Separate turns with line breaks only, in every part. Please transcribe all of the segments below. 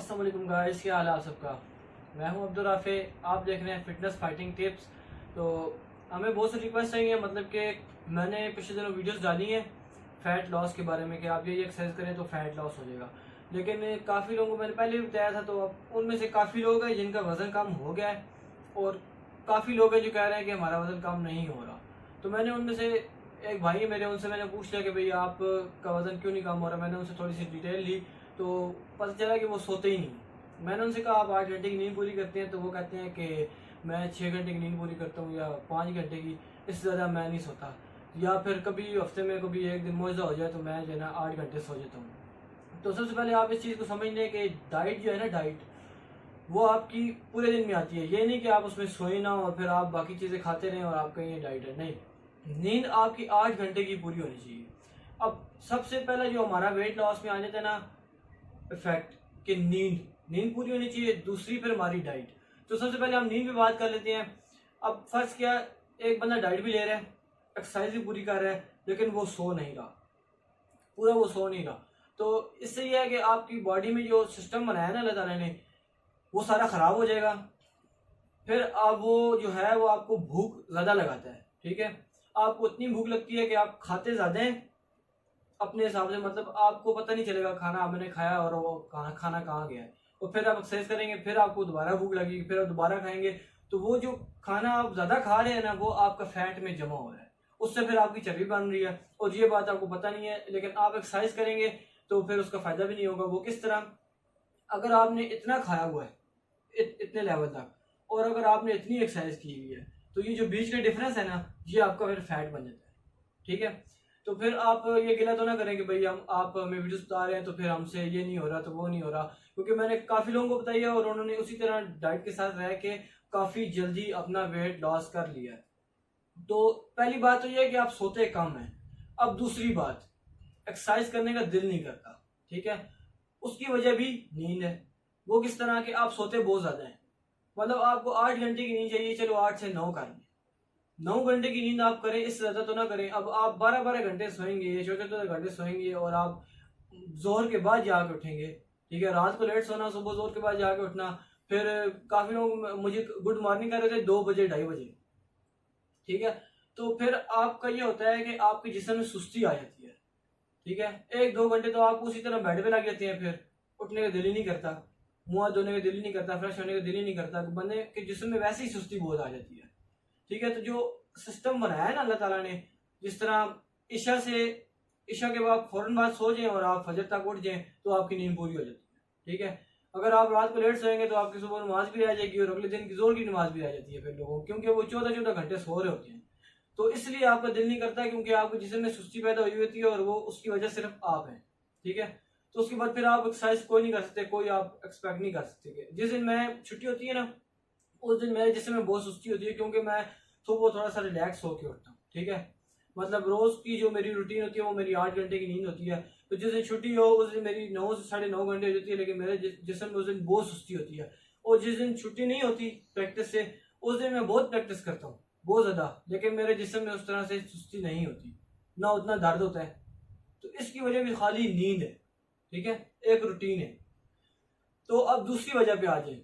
अस्सलाम वालेकुम गाइस, क्या हाल है आप सबका। मैं हूं अब्दुल राफे, आप देख रहे हैं फिटनेस फाइटिंग टिप्स। तो हमें बहुत सी रिक्वेस्ट आई है, मतलब कि मैंने पिछले दिनों वीडियोस डाली हैं फ़ैट लॉस के बारे में कि आप ये एक्सरसाइज करें तो फ़ैट लॉस हो जाएगा। लेकिन काफ़ी लोगों को मैंने पहले भी बताया था, तो अब उनमें से काफ़ी लोग हैं जिनका वज़न कम हो गया है और काफ़ी लोग हैं जो कह रहे हैं कि हमारा वज़न कम नहीं हो रहा। तो मैंने उनमें से एक भाई है मेरे, उनसे मैंने पूछ लिया कि भाई आपका वज़न क्यों नहीं कम हो रहा। मैंने उनसे थोड़ी सी डिटेल ली तो पता चला कि वो सोते ही नहीं। मैंने उनसे कहा आप 8 घंटे की नींद पूरी करते हैं, तो वो कहते हैं कि मैं 6 घंटे की नींद पूरी करता हूँ या 5 घंटे की, इससे ज़्यादा मैं नहीं सोता। या फिर कभी हफ्ते में कभी एक दिन मुआवजा हो जाए तो मैं जो है ना 8 घंटे सो जाता हूँ। तो सबसे पहले आप इस चीज़ को समझ लें कि डाइट जो है ना, डाइट वो आपकी पूरे दिन में आती है। ये नहीं कि आप उसमें सोए ना और फिर आप बाकी चीज़ें खाते रहें और आपका ये डाइट है, नहीं। नींद आपकी 8 घंटे की पूरी होनी चाहिए। अब सबसे पहला जो हमारा वेट लॉस में आ जाता है ना इफेक्ट, कि नींद नींद पूरी होनी चाहिए। दूसरी फिर हमारी डाइट। तो सबसे पहले हम नींद पे बात कर लेते हैं। अब फर्ज किया एक बंदा डाइट भी ले रहा है, एक्सरसाइज भी पूरी कर रहा है, लेकिन वो सो नहीं रहा, पूरा वो सो नहीं रहा। तो इससे यह है कि आपकी बॉडी में जो सिस्टम बनाया है ना अल्लाह ताला ने, वो सारा खराब हो जाएगा। फिर अब वो जो है वो आपको भूख ज़्यादा लगाता है, ठीक है। आपको इतनी भूख लगती है कि आप खाते ज़्यादा हैं अपने हिसाब से, मतलब आपको पता नहीं चलेगा खाना आपने खाया और वो खाना कहाँ गया है। और फिर आप एक्सरसाइज करेंगे, फिर आपको दोबारा भूख लगेगी, फिर आप दोबारा खाएंगे। तो वो जो खाना आप ज़्यादा खा रहे हैं ना, वो आपका फैट में जमा हो रहा है, उससे फिर आपकी चर्बी बन रही है। और ये बात आपको पता नहीं है, लेकिन आप एक्सरसाइज करेंगे तो फिर उसका फ़ायदा भी नहीं होगा। वो किस तरह, अगर आपने इतना खाया हुआ है इतने लेवल तक, और अगर आपने इतनी एक्सरसाइज की हुई है, तो ये जो बीच का डिफरेंस है ना, ये आपका फिर फैट बन जाता है, ठीक है। तो फिर आप ये गिला तो ना करें कि भाई हम आप हमें वीडियोस बता रहे हैं तो फिर हमसे ये नहीं हो रहा तो वो नहीं हो रहा, क्योंकि मैंने काफ़ी लोगों को बताई है और उन्होंने उसी तरह डाइट के साथ रह के काफ़ी जल्दी अपना वेट लॉस कर लिया है। तो पहली बात तो ये है कि आप सोते कम हैं। अब दूसरी बात, एक्सरसाइज करने का दिल नहीं करता, ठीक है। उसकी वजह भी नींद है। वो किस तरह के, आप सोते बहुत ज़्यादा हैं। मतलब आपको 8 घंटे की नींद चाहिए, चलो 8 से 9 कर लें। 9 घंटे की नींद आप करें, इससे ज़्यादा तो ना करें। अब आप 12-12 घंटे सोएंगे, 14-14 घंटे सोएंगे और आप जोहर के बाद जाके उठेंगे, ठीक है। रात को लेट सोना, सुबह जोहर के बाद जाके उठना। फिर काफ़ी लोग मुझे गुड मॉर्निंग कर रहे थे 2 बजे 2:30 बजे, ठीक है। तो फिर आपका ये होता है कि आपके जिस्म में सुस्ती आ जाती है, ठीक है। 1-2 घंटे तो आप उसी तरह बेड पे लग जाते हैं, फिर उठने का दिल ही नहीं करता, मुंह हाथ धोने का दिल ही नहीं करता, फ्रेश होने का दिल ही नहीं करता। बंदे के जिस्म में वैसे ही सुस्ती बहुत आ जाती है, ठीक है। तो जो सिस्टम बनाया है ना अल्लाह ताला ने, जिस तरह ईशा के बाद फौरन बाद सो जाएं और आप फजर तक उठ जाएं, तो आपकी नींद पूरी हो जाती है, ठीक है। अगर आप रात को लेट सोएंगे तो आपकी सुबह नमाज भी रह जाएगी और अगले दिन की जोर की नमाज भी रह जाती है फिर लोगों को, क्योंकि वो 14-14 घंटे सो रहे होते हैं। तो इसलिए आपका दिल नहीं करता, क्योंकि आपके जिस्म में सुस्ती पैदा हुई होती है और वो उसकी वजह सिर्फ आप हैं, ठीक है। तो उसके बाद फिर आप एक्सरसाइज कोई नहीं कर सकते, कोई आप एक्सपेक्ट नहीं कर सकते। जिस दिन मैं छुट्टी होती है ना, उस दिन मेरे जिस्म में बहुत सुस्ती होती है, क्योंकि मैं सुबह थोड़ा सा रिलैक्स होकर उठता हूँ, ठीक है। मतलब रोज की जो मेरी रूटीन होती है वो मेरी 8 घंटे की नींद होती है। तो जिस दिन छुट्टी हो उस दिन मेरी 9 से 9:30 घंटे हो जाती है, लेकिन मेरे जिस्म में उस दिन बहुत सुस्ती होती है। और जिस दिन छुट्टी नहीं होती प्रैक्टिस से, उस दिन मैं बहुत प्रैक्टिस करता हूँ, बहुत ज़्यादा, लेकिन मेरे जिस्म में उस तरह से सुस्ती नहीं होती, ना उतना दर्द होता है। तो इसकी वजह भी खाली नींद है, ठीक है, एक रूटीन है। तो अब दूसरी वजह पे आ जाए।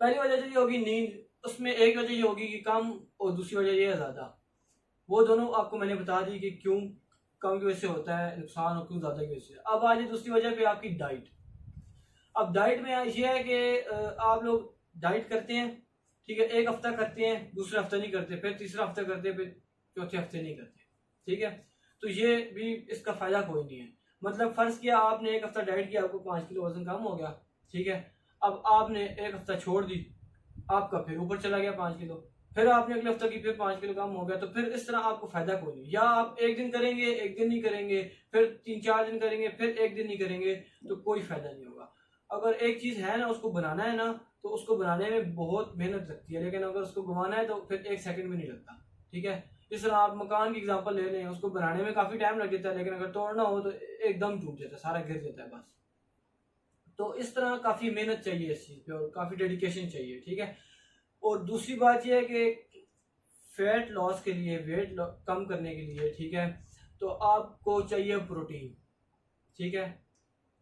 पहली वजह तो ये होगी नींद, उसमें एक वजह ये होगी कि कम, और दूसरी वजह ये है ज़्यादा। वो दोनों आपको मैंने बता दी कि क्यों कम की वजह से होता है नुकसान और क्यों ज़्यादा की वजह से। अब आ जाए दूसरी वजह पे, आपकी डाइट। अब डाइट में ये है कि आप लोग डाइट करते हैं, ठीक है, एक हफ्ता करते हैं, दूसरे हफ्ते नहीं करते, फिर तीसरा हफ्ता करते हैं, फिर चौथे हफ्ते नहीं करते, ठीक है। तो ये भी इसका फ़ायदा कोई नहीं है। मतलब फ़र्ज़ किया आपने एक हफ्ता डाइट किया, आपको 5 किलो वजन कम हो गया, ठीक है। अब आपने एक हफ्ता छोड़ दी, आपका फिर ऊपर चला गया 5 किलो, फिर आपने अगले हफ्ते की फिर 5 किलो कम हो गया। तो फिर इस तरह आपको फायदा कोई नहीं। या आप एक दिन करेंगे, एक दिन नहीं करेंगे, फिर 3-4 दिन करेंगे, फिर एक दिन नहीं करेंगे, तो कोई फायदा नहीं होगा। अगर एक चीज है ना, उसको बनाना है ना, तो उसको बनाने में बहुत मेहनत लगती है, लेकिन अगर उसको घुमाना है तो फिर 1 सेकंड भी नहीं लगता, ठीक है। इस तरह आप मकान की एग्जांपल ले लें, उसको बनाने में काफी टाइम लग जाता है, लेकिन अगर तोड़ना हो तो एकदम टूट जाता है, सारा गिर जाता है बस। तो इस तरह काफी मेहनत चाहिए इस चीज पे और काफी डेडिकेशन चाहिए, ठीक है। और दूसरी बात यह है कि फैट लॉस के लिए, कम करने के लिए, ठीक है, तो आपको चाहिए प्रोटीन, ठीक है।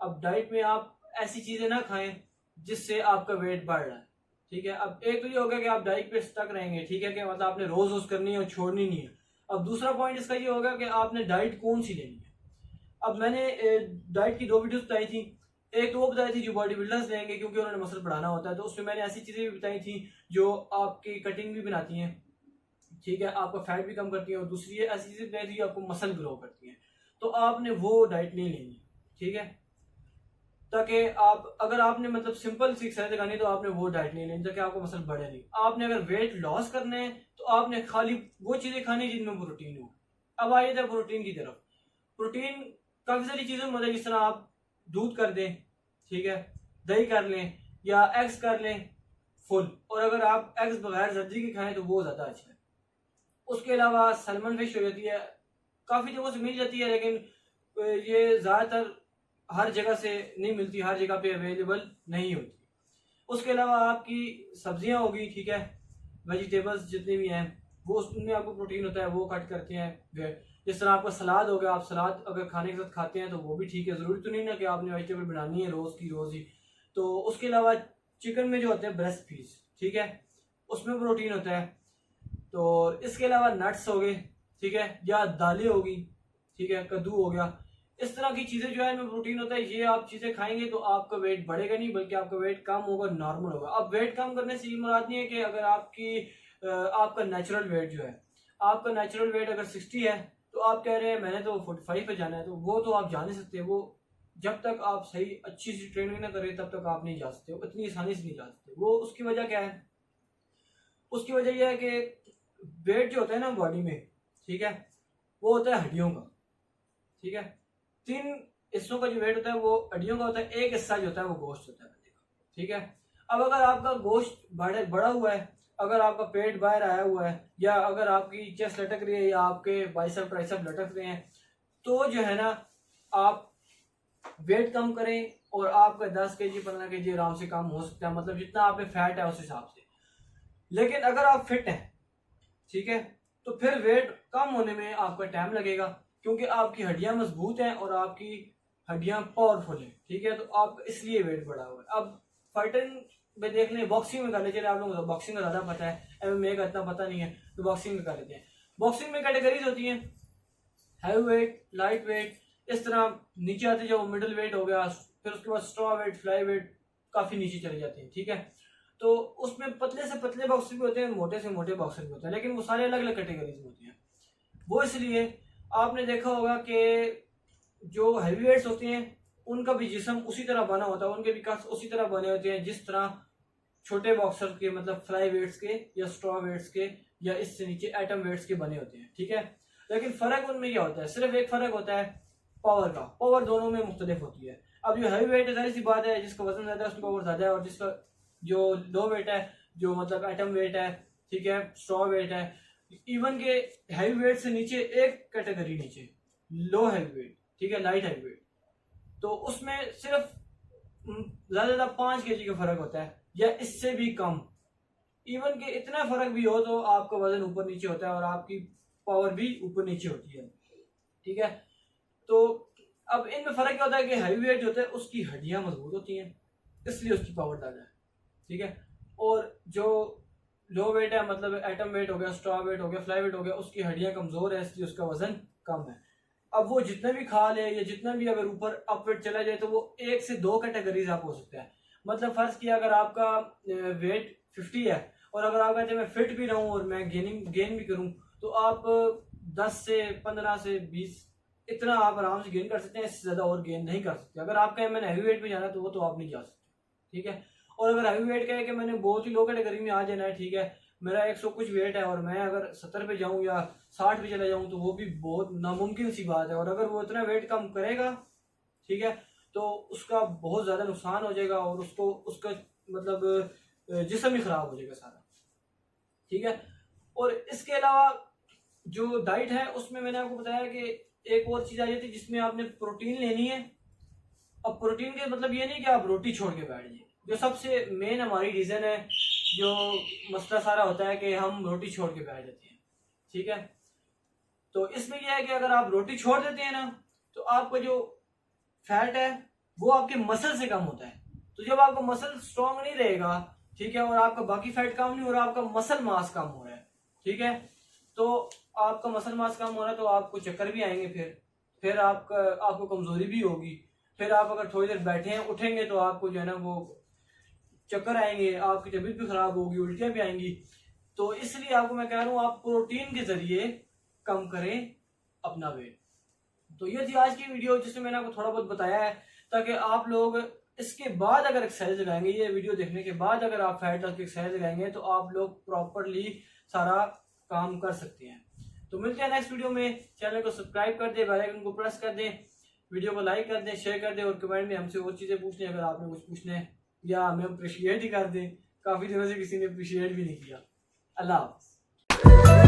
अब डाइट में आप ऐसी चीजें ना खाएं जिससे आपका वेट बढ़ रहा है। ठीक है, अब एक तो ये होगा कि आप डाइट पे स्टक रहेंगे, ठीक है, कि मतलब आपने रोज रोज करनी है और छोड़नी नहीं है। अब दूसरा पॉइंट इसका ये होगा कि आपने डाइट कौन सी लेनी है। अब मैंने डाइट की 2 वीडियोस बताई थी। एक तो वो बताई थी जो बॉडी बिल्डर्स लेंगे क्योंकि उन्होंने मसल बढ़ाना होता है, तो उसमें मैंने ऐसी चीजें भी बताई थी जो आपकी कटिंग भी बनाती हैं, ठीक है, आपका फैट भी कम करती है, और दूसरी ऐसी चीजें बताई थी जो आपको मसल ग्रो करती हैं। तो आपने वो डाइट नहीं लेनी, ठीक है, ताकि आप अगर आपने मतलब सिंपल सी एक्सरसाइज करनी तो आपने वो डाइट नहीं लेनी ताकि आपको मसल बढ़े नहीं। आपने अगर वेट लॉस करना है तो आपने खाली वो चीजें खानी जिनमें प्रोटीन हो। अब आइए थे प्रोटीन की तरफ। प्रोटीन काफी सारी चीजों में होता है, जिस तरह आप दूध कर दें, ठीक है, दही कर लें या एग्स कर लें फुल, और अगर आप एग्स बगैर सब्जी के खाएं तो वो ज्यादा अच्छा है। उसके अलावा सलमन फिश हो जाती है, काफी जगहों से मिल जाती है, लेकिन ये ज्यादातर हर जगह से नहीं मिलती, हर जगह पे अवेलेबल नहीं होती। उसके अलावा आपकी सब्जियां होगी, ठीक है, वेजिटेबल्स जितनी भी हैं वो उसमें आपको प्रोटीन होता है, वो कट करते हैं। जिस तरह आपका सलाद हो गया, आप सलाद अगर खाने के साथ खाते हैं तो वो भी ठीक है, जरूरी तो नहीं ना कि आपने वेजिटेबल बनानी है रोज की रोज ही। तो उसके अलावा चिकन में जो होते हैं ब्रेस्ट पीस, ठीक है, उसमें प्रोटीन होता है। तो इसके अलावा नट्स हो गए, ठीक है, या दालें होगी, ठीक है, कद्दू हो गया, इस तरह की चीजें जो है इनमें प्रोटीन होता है। ये आप चीजें खाएंगे तो आपका वेट बढ़ेगा नहीं, बल्कि आपका वेट कम होगा, नॉर्मल होगा। अब वेट कम करने से ये मुराद नहीं है कि अगर आपका नेचुरल वेट जो है, आपका नेचुरल वेट अगर 60 है तो आप कह रहे हैं मैंने तो 45 पे जाना है, तो वो तो आप जा नहीं सकते। वो जब तक आप सही अच्छी सी ट्रेनिंग ना करें तब तक आप नहीं जा सकते, इतनी आसानी से नहीं जा सकते। वो उसकी वजह क्या है? उसकी वजह यह है कि वेट जो होता है ना बॉडी में, ठीक है, वो होता है हड्डियों का, ठीक है। 3 हिस्सों का जो वेट होता है वो हड्डियों का होता है, एक हिस्सा जो होता है वो गोश्त होता है बंदे का, ठीक है। अब अगर आपका गोश्त बड़ा हुआ है, अगर आपका पेट बाहर आया हुआ है, या अगर आपकी चेस्ट लटक रही है, या आपके बाइसेप ट्राइसेप लटक रहे हैं, तो जो है ना आप वेट कम करें और आपका 10 kg 15 kg आराम से कम हो सकता है, मतलब जितना आप में फैट है उस हिसाब से। लेकिन अगर आप फिट हैं, ठीक है, तो फिर वेट कम होने में आपका टाइम लगेगा, क्योंकि आपकी हड्डियां मजबूत हैं और आपकी हड्डियां पावरफुल हैं, ठीक है, तो आप इसलिए वेट बढ़ा हुआ है। अब फाइटिंग में देख लें, बॉक्सिंग में कर ले, चले आप लोगों को बॉक्सिंग का ज्यादा पता है, MMA का इतना पता नहीं है, तो बॉक्सिंग में कर लेते हैं। बॉक्सिंग में कैटेगरीज होती हैं, हैवी वेट, लाइट वेट, इस तरह नीचे आते जाओ, मिडिल वेट हो गया, फिर उसके बाद स्ट्रॉ वेट, फ्लाई वेट, काफी नीचे चले जाते हैं, ठीक है। तो उसमें पतले से पतले बॉक्सर भी होते हैं, मोटे से मोटे बॉक्सर भी होते हैं, लेकिन वो सारे अलग अलग कैटेगरीज में होते हैं। वो इसलिए आपने देखा होगा कि जो हैवी वेट्स होते हैं उनका भी जिस्म उसी तरह बना होता है, उनके भी कट्स उसी तरह बने होते हैं जिस तरह छोटे बॉक्सर के, मतलब फ्लाई वेट्स के या स्ट्रॉ वेट्स के या इससे नीचे एटम वेट्स के बने होते हैं, ठीक है। लेकिन फर्क उनमें क्या होता है? सिर्फ एक फर्क होता है पावर का। पावर दोनों में मुख्तलिफ होती है। अब जो हैवी वेट है, जाहिर सी बात है, जिसका वजन ज्यादा है उसकी पावर ज्यादा है, और जिसका जो लो वेट है, जो मतलब एटम वेट है, ठीक है, स्ट्रॉ वेट है, इवन के हैवी वेट से नीचे एक कैटेगरी नीचे लो हैवी वेट, ठीक है, लाइट हैवी वेट, तो उसमें सिर्फ ज्यादा 5 kg का फर्क होता है या इससे भी कम। इवन के इतना फर्क भी हो तो आपका वजन ऊपर नीचे होता है और आपकी पावर भी ऊपर नीचे होती है, ठीक है। तो अब इनमें फर्क क्या होता है कि हैवी वेट जो होता है उसकी हड्डियां मजबूत होती हैं, इसलिए उसकी पावर ज्यादा है, ठीक है। और जो लो वेट है, मतलब एटम वेट हो गया, स्ट्रॉ वेट हो गया, फ्लाई वेट हो गया, उसकी हड्डियां कमजोर है, इसलिए उसका वजन कम है। अब वो जितना भी खा ले या जितना भी अगर ऊपर अपवेट चला जाए तो वो 1 से 2 कैटेगरीज आप हो सकता है। मतलब फर्ज किया अगर आपका वेट 50 है और अगर आप कहते हैं मैं फिट भी रहूं और मैं गेन भी करूं, तो आप 10 से 15 से 20 इतना आप आराम से गेन कर सकते हैं, इससे ज्यादा और गेन नहीं कर सकते। अगर आप कहें मैंने हैवी वेट में जाना तो वो तो आप नहीं जा सकते, ठीक है। और अगर हैवी वेट कहे कि मैंने बहुत ही लो कैटेगरी में आ जाना है, ठीक है, मेरा 100 कुछ वेट है और मैं अगर 70 पे जाऊं या 60 पे चला जाऊं तो वो भी बहुत नामुमकिन सी बात है। और अगर वो इतना वेट कम करेगा, ठीक है, तो उसका बहुत ज्यादा नुकसान हो जाएगा और उसको उसका मतलब जिस्म ही खराब हो जाएगा सारा, ठीक है। और इसके अलावा जो डाइट है उसमें मैंने आपको बताया कि एक और चीज आ जाती है जिसमें आपने प्रोटीन लेनी है। अब प्रोटीन के मतलब ये नहीं कि आप रोटी छोड़ के बैठ जाए, जो सबसे मेन हमारी रीजन है, जो मसला सारा होता है कि हम रोटी छोड़ के बैठ जाते हैं, ठीक है। तो इसमें यह है कि अगर आप रोटी छोड़ देते हैं ना तो आपका जो फैट है वो आपके मसल से कम होता है। तो जब आपका मसल स्ट्रांग नहीं रहेगा, ठीक है, और आपका बाकी फैट कम नहीं हो रहा, आपका मसल मास कम हो रहा है, ठीक है, तो आपका मसल मास कम हो रहा है तो आपको चक्कर भी आएंगे, फिर आपको कमजोरी भी होगी, फिर आप अगर थोड़ी देर बैठे हैं उठेंगे तो आपको जो है ना वो चक्कर आएंगे, आपकी तबीयत भी खराब होगी, उल्टियां भी आएंगी। तो इसलिए आपको मैं कह रहा हूँ आप प्रोटीन के जरिए कम करें अपना वेट। तो ये थी आज की वीडियो जिसमें मैंने आपको थोड़ा बहुत बताया है, ताकि आप लोग इसके बाद अगर एक्सरसाइज लगाएंगे, ये वीडियो देखने के बाद अगर आप फैट लॉस की एक्सरसाइज लगाएंगे तो आप लोग प्रॉपरली सारा काम कर सकते हैं। तो मिलते हैं नेक्स्ट वीडियो में। चैनल को सब्सक्राइब कर दें, बेल आइकन को प्रेस कर दें, वीडियो को लाइक कर दें, शेयर कर दें, और कमेंट में हमसे और चीज़ें पूछ लें अगर आपने कुछ पूछना है, या हमें अप्रिशिएट ही कर दें। काफ़ी दिनों से किसी ने अप्रिशिएट भी नहीं किया। अल्लाह हाफ़िज़।